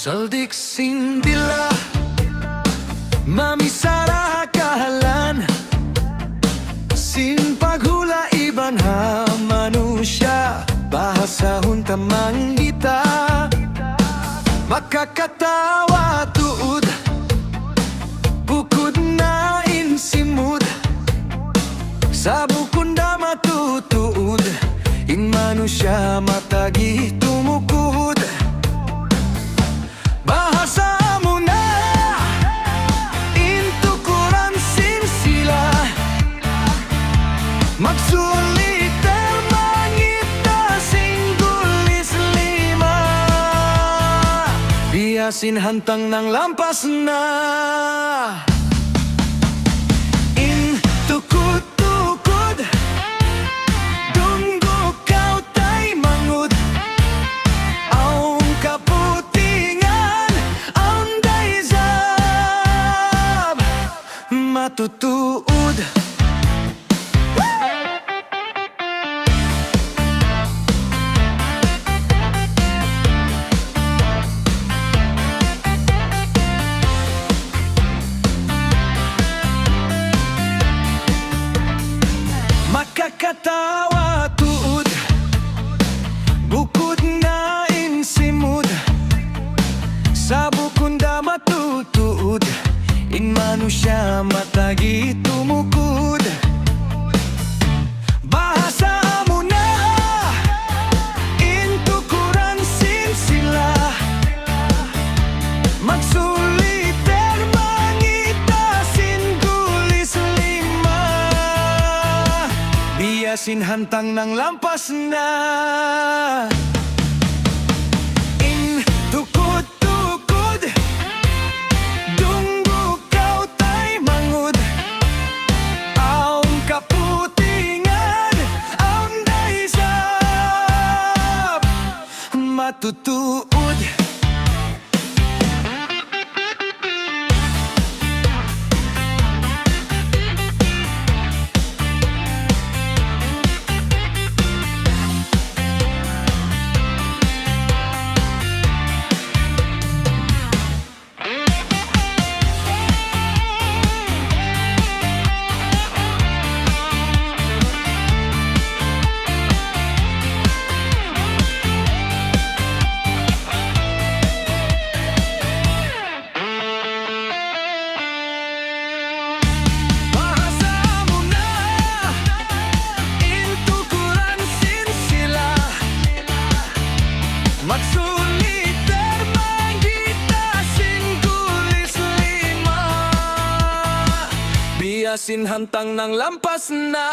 Saldik sindila Mamisara kahalan Sin paghula iban ha manusia Bahasa hunta manggita Makakatawa tuud Bukod na insimud Sa bukunda matutuud In manusia matagi tumukud Bahasa mo na Intukuran sin sila Magsulit mangita singgulis lima Biyasin hantang ng lampas na Intukod-tukod Dunggo kaw tay mangud Aung kaputingan Aung daizab Matutuod Makakatawa tuud Bukod na insimud Sa bukunda matutuud In manusia matagi tumukod Bahasa mo na Intukuran sin sila Magsuliter mangita singgulis lima Biyasin hantang ng lampas na Intukod-tukod Dunggo kaw tay mangud Aung kaputingan Aung daizab Matutuod Magsuliter manggita singgulis lima Biyasin hantang ng lampas na